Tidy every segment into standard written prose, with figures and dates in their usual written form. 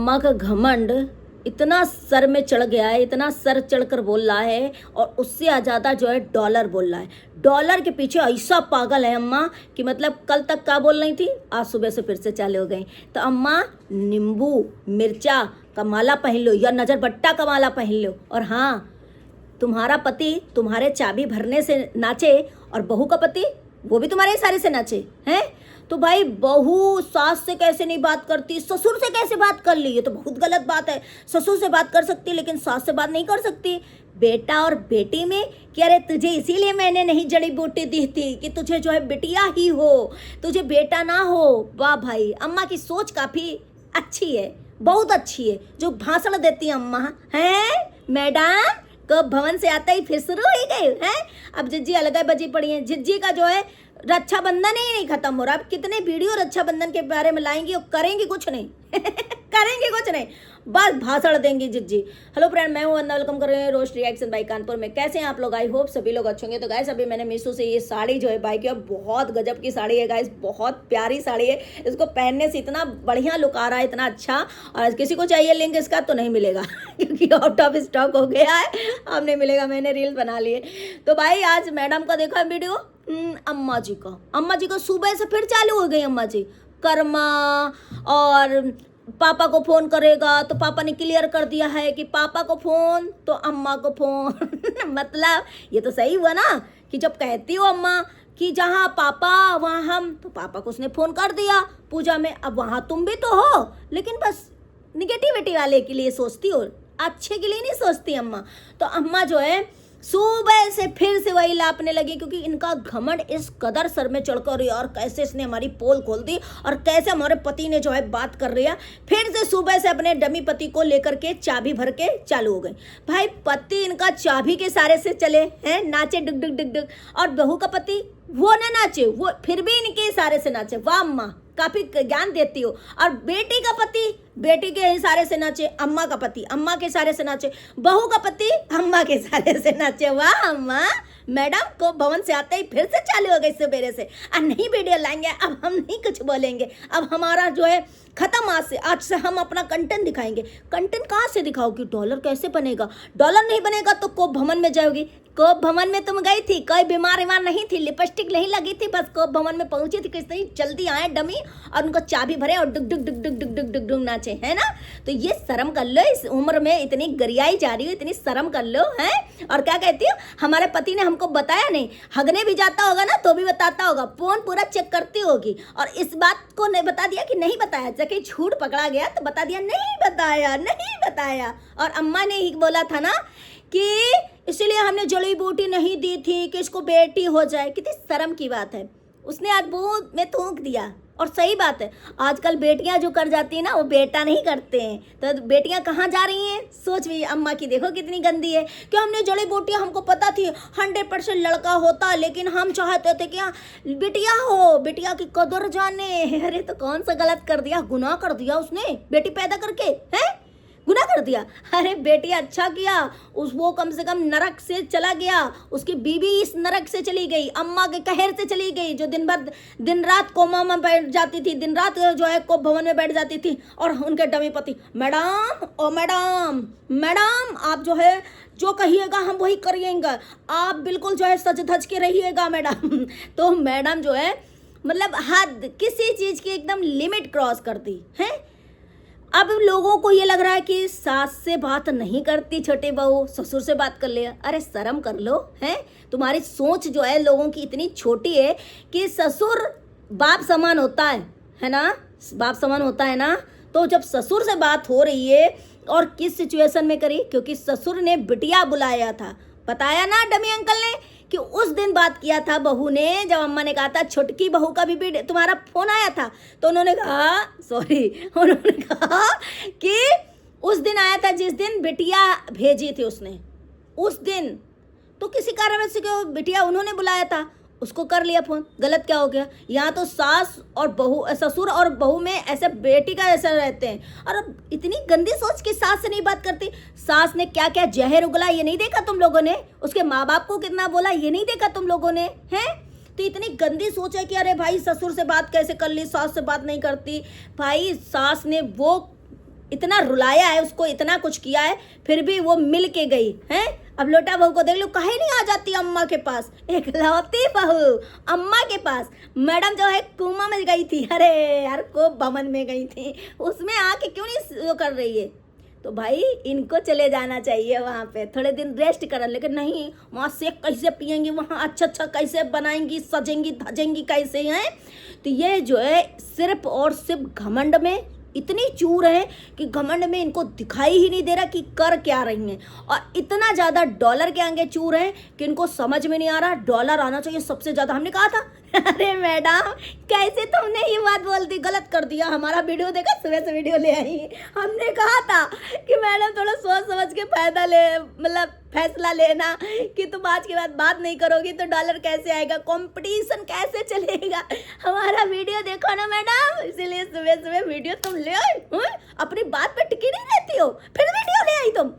अम्मा का घमंड इतना सर में चढ़ गया है, इतना सर चढ़कर बोल रहा है, और उससे ज़्यादा जो है डॉलर बोल रहा है। डॉलर के पीछे ऐसा पागल है अम्मा कि मतलब कल तक क्या बोल रही थी, आज सुबह से फिर से चालू हो गई। तो अम्मा नींबू मिर्चा का माला पहन लो या नज़र बट्टा का माला पहन लो, और हाँ तुम्हारा पति तुम्हारे चाबी भरने से नाचे और बहू का पति वो भी तुम्हारे इशारे से नाचे हैं। तो भाई बहू सास से कैसे नहीं बात करती, ससुर से कैसे बात कर ली, ये तो बहुत गलत बात है। ससुर से बात कर सकती लेकिन सास से बात नहीं कर सकती। बेटा और बेटी में कि अरे तुझे इसीलिए मैंने नहीं जड़ी बूटी दी थी कि तुझे जो है बिटिया ही हो, तुझे बेटा ना हो। वाह भाई, अम्मा की सोच काफ़ी अच्छी है, बहुत अच्छी है। जो भाषण देती है अम्मा हैं, मैडम कब भवन से आता ही फिर शुरू हो गए हैं। अब जिज्जी अलग बजी पड़ी है। जिज्जी का जो है रक्षाबंधन ही नहीं खत्म हो रहा। अब कितने वीडियो रक्षाबंधन के बारे में लाएंगी और करेंगी कुछ नहीं करेंगे कुछ नहीं, बस भाषण देंगी जिज्जी। हेलो फ्रेंड, मैं हूं वंदना, वेलकम कर रहे हैं रोस्ट रिएक्शन बाई कानपुर में। कैसे हैं आप लोग? आई होप सभी लोग अच्छे होंगे। तो गाइस अभी मैंने मीशो से ये साड़ी जो है बाई की, बहुत गजब की साड़ी है गाइस, बहुत प्यारी साड़ी है। इसको पहनने से इतना बढ़िया लुक आ रहा है, इतना अच्छा। और किसी को चाहिए लिंक इसका तो नहीं मिलेगा क्योंकि आउट ऑफ स्टॉक हो गया है, अब नहीं मिलेगा। मैंने रील्स बना लिए। तो भाई आज मैडम का देखा वीडियो, अम्मा जी को सुबह से फिर चालू हो गई अम्मा जी कर्मा, और पापा को फोन करेगा तो पापा ने क्लियर कर दिया है कि पापा को फोन तो अम्मा को फोन मतलब ये तो सही हुआ ना कि जब कहती हो अम्मा कि जहाँ पापा वहाँ हम, तो पापा को उसने फोन कर दिया पूजा में। अब वहाँ तुम भी तो हो, लेकिन बस निगेटिविटी वाले के लिए सोचती हो, अच्छे के लिए नहीं सोचती अम्मा। तो अम्मा जो है सुबह से फिर से वही लापने लगी, क्योंकि इनका घमंड इस कदर सर में चढ़कर और कैसे इसने हमारी पोल खोल दी, और कैसे हमारे पति ने जो है बात कर रही है। फिर से सुबह से अपने डमी पति को लेकर के चाबी भर के चालू हो गई। भाई पति इनका चाबी के सारे से चले हैं, नाचे डुग डुग डुग डुग, और बहू का पति वो ना नाचे, वो फिर भी इनके इशारे से नाचे। वाह अम्मा, काफी ज्ञान देती हो। और बेटी का पति बेटी के इशारे से नाचे, अम्मा का पति अम्मा के इशारे से नाचे, बहू का पति अम्मा के इशारे से नाचे। वाह अम्मा, मैडम को भवन से आते ही फिर से चालू हो गई सवेरे से। अब नहीं वीडियो लाएंगे, अब हम नहीं कुछ बोलेंगे, अब हमारा जो है खत्म। आज से हम अपना कंटेंट दिखाएंगे। कंटेंट कहाँ से दिखाओगी? डॉलर कैसे बनेगा? डॉलर नहीं बनेगा तो कोप भवन में जाओगी। कोप भवन में तुम गई थी, कोई बीमार नहीं थी, लिपस्टिक नहीं लगी थी, बस कोप भवन में पहुंची थी। किस नहीं जल्दी आए डमी और उनको चाबी भरे और डुग डुग डुग डुग डुग डुग डुग डुग नाचे, है ना? तो ये शर्म कर लो, इस उम्र में इतनी गरियाई जा रही हो, इतनी शर्म कर लो हैं। और क्या कहती हो, हमारे पति ने हमको बताया नहीं, हगने भी जाता होगा ना तो भी बताता होगा, फोन पूरा चेक करती होगी, और इस बात को नहीं बता दिया कि नहीं बताया। जबकि झूठ पकड़ा गया तो बता दिया नहीं बताया, नहीं बताया। और अम्मा ने ही बोला था ना कि इसीलिए हमने जड़ी बूटी नहीं दी थी कि इसको बेटी हो जाए। कितनी शर्म की बात है, उसने आज बूंद में थूक दिया। और सही बात है, आजकल बेटियां जो कर जाती है ना वो बेटा नहीं करते हैं। तो बेटियां कहाँ जा रही हैं? सोच भी अम्मा की देखो कितनी गंदी है कि हमने जड़ी बूटियां, हमको पता थी 100% लड़का होता, लेकिन हम चाहते थे कि बिटिया हो, बिटिया की कदर जाने। अरे तो कौन सा गलत कर दिया, गुनाह कर दिया उसने बेटी पैदा करके, है गुनाह कर दिया। अरे बेटी अच्छा किया, उस वो कम से कम नरक से चला गया, उसकी बीवी इस नरक से चली गई, अम्मा के कहर से चली गई, जो दिन रात कोमा में बैठ जाती थी, दिन रात जो है को भवन में बैठ जाती थी। और उनके डमी पति मैडम, ओ मैडम, मैडम आप जो है जो कहिएगा हम वही करिएगा, आप बिल्कुल जो है सज धज के रहिएगा मैडम। तो मैडम जो है मतलब हद, किसी चीज़ की एकदम लिमिट क्रॉस कर दी है। अब लोगों को ये लग रहा है कि सास से बात नहीं करती छोटे बहू, ससुर से बात कर ले। अरे शर्म कर लो, हैं? तुम्हारी सोच जो है लोगों की इतनी छोटी है कि ससुर बाप समान होता है ना? बाप समान होता है ना? तो जब ससुर से बात हो रही है, और किस सिचुएशन में करी, क्योंकि ससुर ने बिटिया बुलाया था, बताया ना डमी अंकल ने कि उस दिन बात किया था बहू ने, जब अम्मा ने कहा था छोटकी बहू का भी तुम्हारा फोन आया था, तो उन्होंने कहा कि उस दिन आया था जिस दिन बिटिया भेजी थी उसने, उस दिन तो किसी कारण से क्यों बिटिया उन्होंने बुलाया था, उसको कर लिया फोन। गलत क्या हो गया? यहाँ तो सास और बहू, ससुर और बहू में ऐसे बेटी का ऐसा रहते हैं। और अब इतनी गंदी सोच कि सास से नहीं बात करती। सास ने क्या क्या जहर उगला ये नहीं देखा तुम लोगों ने? उसके माँ बाप को कितना बोला ये नहीं देखा तुम लोगों ने? हैं? तो इतनी गंदी सोच है कि अरे भाई ससुर से बात कैसे कर ली, सास से बात नहीं करती। भाई सास ने वो इतना रुलाया है उसको, इतना कुछ किया है, फिर भी वो मिल के गई है। अब लोटा बहू को देख लो, काहे नहीं आ जाती अम्मा के पास, एकलौती बहू अम्मा के पास। मैडम जो है कुआं में गई थी, अरे यार को बमन में गई थी, उसमें आके क्यों नहीं वो कर रही है। तो भाई इनको चले जाना चाहिए वहाँ पे, थोड़े दिन रेस्ट करन, लेकिन नहीं, वहाँ शेक कैसे पियेंगी, वहाँ अच्छा अच्छा कैसे बनाएंगी, सजेंगी धजेंगी कैसे हैं। तो ये जो है सिर्फ और सिर्फ घमंड में इतनी चूर है कि घमंड में इनको दिखाई ही नहीं दे रहा कि कर क्या रही हैं, और इतना ज़्यादा डॉलर के आगे चूर है कि इनको समझ में नहीं आ रहा डॉलर आना चाहिए सबसे ज़्यादा। हमने कहा था अरे मैडम कैसे तुमने ये बात बोल दी, गलत कर दिया, हमारा वीडियो देखा, सुबह से वीडियो ले आई। हमने कहा था कि मैडम थोड़ा सोच समझ के फायदा ले, मतलब फैसला लेना कि तुम आज के बाद बात नहीं करोगी तो डॉलर कैसे आएगा, कंपटीशन कैसे चलेगा। हमारा वीडियो देखो ना मैडम, इसीलिए सुबह सुबह वीडियो तुम ले आई। अपनी बात पे टिकी नहीं रहती हो, फिर वीडियो ले आई तुम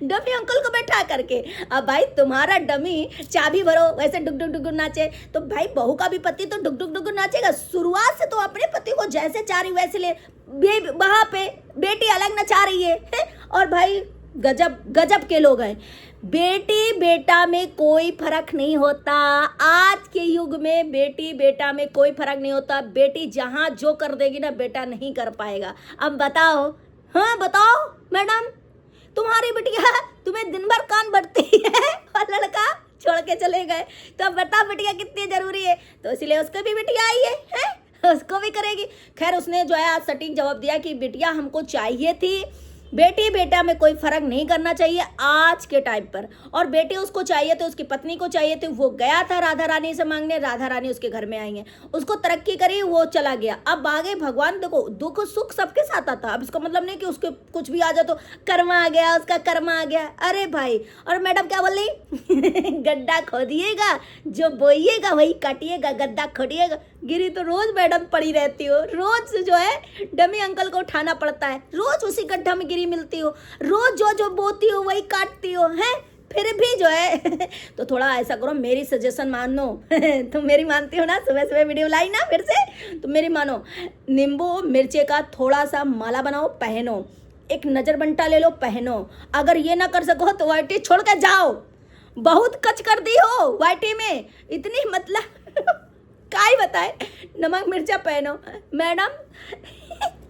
डमी अंकल को बैठा करके। अब भाई तुम्हारा डमी चाबी भरो वैसे डुग डुग डुग नाचे, तो भाई बहू का भी पति तो डुग डुग डुग नाचेगा। शुरुआत से तो अपने पति को जैसे चाह रही वैसे ले, वहाँ पे बेटी अलग नचा रही है। और भाई गजब गजब के लोग हैं। बेटी बेटा में कोई फर्क नहीं होता, आज के युग में बेटी बेटा में कोई फर्क नहीं होता। बेटी जहाँ जो कर देगी ना बेटा नहीं कर पाएगा। अब बताओ, हाँ बताओ मैडम, तुम्हारी बिटिया तुम्हें दिन भर कान बढ़ती है और लड़का छोड़ के चले गए, तो अब बता बिटिया कितनी जरूरी है। तो इसलिए उसको भी बिटिया आई है, उसको भी करेगी। खैर उसने जो है आज सटीक जवाब दिया कि बिटिया हमको चाहिए थी, बेटी बेटा में कोई फर्क नहीं करना चाहिए आज के टाइम पर। और बेटी उसको चाहिए तो उसकी पत्नी को चाहिए थी, वो गया था राधा रानी से मांगने, राधा रानी उसके घर में आई है, उसको तरक्की करी, वो चला गया। अब आगे भगवान देखो दुख सुख सबके साथ आता। अब इसका मतलब नहीं कि उसके कुछ भी आ जाए तो कर्मा आ गया, उसका कर्मा आ गया। अरे भाई, और मैडम क्या बोल रही गड्ढा खोदिएगा, जो बोइएगा वही काटिएगा, गड्ढा खोदिएगा। गिरी तो रोज मैडम पड़ी रहती हो, रोज जो है डमी अंकल को उठाना पड़ता है, रोज उसी गड्ढा में गिरी मिलती हो, रोज जो जो बोती हो वही काटती हो, हैं फिर भी जो है तो थोड़ा ऐसा करो, मेरी सजेशन मानो तुम मेरी मानती हो ना, सुबह सुबह वीडियो लाई ना फिर से, तो मेरी मानो। नींबू मिर्चे का थोड़ा सा माला बनाओ, पहनो, एक नजर बंटा ले लो, पहनो। अगर ये ना कर सको तो वाइटी छोड़ के जाओ, बहुत कच कर दी हो वाइटी में, इतनी मतलब काय बताए, नमक मिर्चा पहनो। मैडम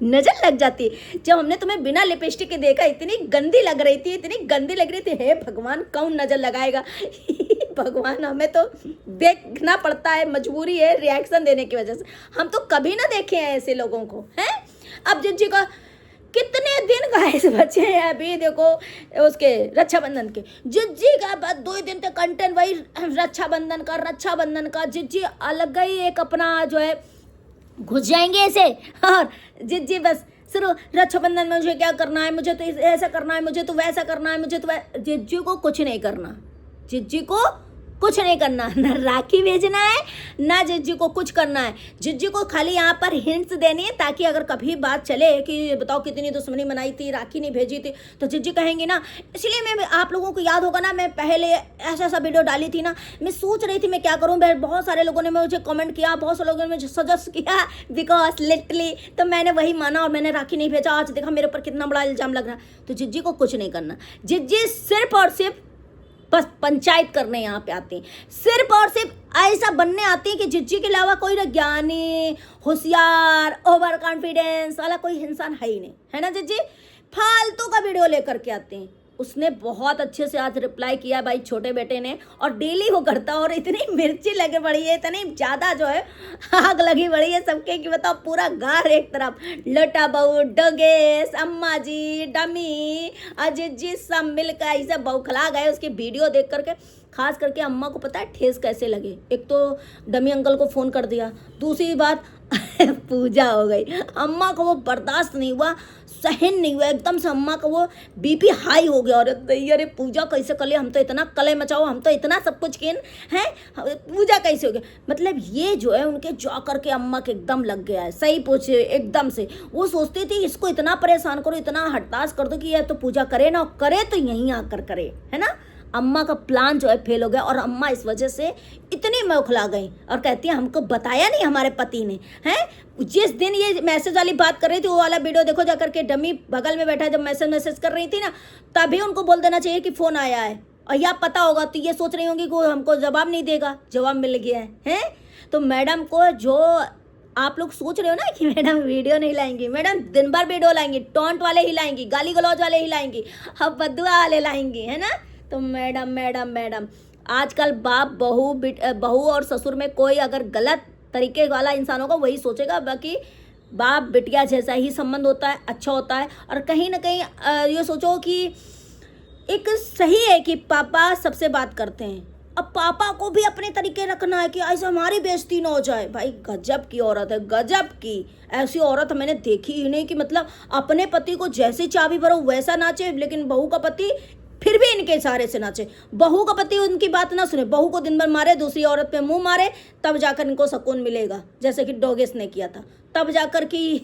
नजर लग जाती, जब हमने तुम्हें बिना लिपस्टिक के देखा इतनी गंदी लग रही थी, इतनी गंदी लग रही थी। हे भगवान कौन नजर लगाएगा भगवान, हमें तो देखना पड़ता है, मजबूरी है रिएक्शन देने की वजह से। हम तो कभी ना देखे हैं ऐसे लोगों को, हैं। अब जिज्जी का कितने दिन गाइस बचे हैं अभी देखो उसके रक्षाबंधन के, जिज्जी का बस 2 दिन तक कंटेंट वही रक्षाबंधन का जिज्जी अलग ही एक अपना जो है घुस जाएंगे ऐसे। और जिज्जी बस सिर्फ रक्षाबंधन में मुझे क्या करना है, मुझे तो ऐसा करना है, मुझे तो वैसा करना है, मुझे तो जिज्जी को कुछ नहीं करना, जिज्जी को कुछ नहीं करना, ना राखी भेजना है ना जिज्जी को कुछ करना है। जिज्जी को खाली यहाँ पर हिंट्स देनी है ताकि अगर कभी बात चले कि बताओ कितनी दुश्मनी मनाई थी, राखी नहीं भेजी थी, तो जिज्जी कहेंगी ना। इसलिए मैं आप लोगों को याद होगा ना, मैं पहले ऐसा वीडियो डाली थी ना, मैं सोच रही थी मैं क्या करूँ, बहुत सारे लोगों ने मुझे कमेंट किया, बहुत सारे लोगों ने मुझे सजेस्ट किया, बिकॉज लिटरली तो मैंने वही माना और मैंने राखी नहीं भेजा। आज देखा मेरे ऊपर कितना बड़ा इल्जाम लग रहा है। तो जिज्जी को कुछ नहीं करना, जिज्जी सिर्फ और सिर्फ बस पंचायत करने यहाँ पे आती हैं, सिर्फ और सिर्फ ऐसा बनने आती है कि जिज्जी के अलावा कोई ना ज्ञानी, होशियार, ओवर कॉन्फिडेंस वाला कोई इंसान है ही नहीं, है ना जिज्जी। फालतू का वीडियो लेकर के आते हैं। उसने बहुत अच्छे से आज रिप्लाई किया भाई छोटे बेटे ने, और डेली वो करता, और इतनी मिर्ची लगी पड़ी है, इतनी ज़्यादा जो है आग लगी पड़ी है सबके कि बताओ पूरा घर एक तरफ, लोटा बहू, डोगेश, अम्मा जी, डमी, अजीत जी सब मिलकर ऐसे बौखला गए उसकी वीडियो देख करके। खास करके अम्मा को पता है ठेस कैसे लगे, एक तो डमी अंकल को फ़ोन कर दिया, दूसरी बात पूजा हो गई। अम्मा को वो बर्दाश्त नहीं हुआ, सहन नहीं हुआ, एकदम से अम्मा का वो बीपी हाई हो गया। और अरे पूजा कैसे कर लिया, हम तो इतना कले मचाओ, हम तो इतना सब कुछ किए हैं, पूजा कैसे हो गया। मतलब ये जो है उनके जा करके अम्मा के एकदम लग गया है, सही पूछे एकदम से। वो सोचती थी इसको इतना परेशान करो, इतना हड़ताश कर दो कि यह तो पूजा करे ना, करे तो यहीं आकर करे, है ना। अम्मा का प्लान जो है फेल हो गया और अम्मा इस वजह से इतनी मौखला गई और कहती है हमको बताया नहीं हमारे पति ने। हैं, जिस दिन ये मैसेज वाली बात कर रही थी वो वाला वीडियो देखो जा करके, डमी बगल में बैठा जब मैसेज कर रही थी ना, तभी उनको बोल देना चाहिए कि फ़ोन आया है, और या पता होगा तो ये सोच रही होंगी कि वो हमको जवाब नहीं देगा, जवाब मिल गया है। हैं, तो मैडम को जो आप लोग सोच रहे हो ना कि मैडम वीडियो नहीं लाएंगी, मैडम दिन भर वीडियो लाएंगी, टॉन्ट वाले ही लाएंगी, गाली गलौज वाले ही लाएंगी, अब बद्दुआ वाले लाएंगी, है ना। तो मैडम मैडम मैडम आजकल बाप बहू और ससुर में कोई अगर गलत तरीके वाला इंसान होगा वही सोचेगा, बाकी बाप बिटिया जैसा ही संबंध होता है, अच्छा होता है। और कहीं ना कहीं ये सोचो कि एक सही है कि पापा सबसे बात करते हैं, अब पापा को भी अपने तरीके रखना है कि ऐसे हमारी बेइज्जती ना हो जाए। भाई गजब की औरत है, गजब की। ऐसी औरत मैंने देखी ही नहीं कि मतलब अपने पति को जैसे चाबी भरो वैसा नाचे, लेकिन बहू का पति फिर भी इनके इशारे से नाचे। बहू का पति उनकी बात ना सुने, बहू को दिन भर मारे, दूसरी औरत पे मुंह मारे, तब जाकर इनको सुकून मिलेगा, जैसे कि डोगेस ने किया था। तब जाकर कि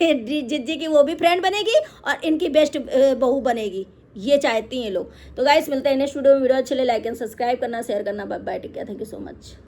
जिज्जी की वो भी फ्रेंड बनेगी और इनकी बेस्ट बहू बनेगी, ये चाहती हैं लोग। तो गाइस मिलते हैं नेक्स्ट वीडियो में। वीडियो अच्छे लाइक एंड सब्सक्राइब करना, शेयर करना। Bye bye, take care, thank you so much.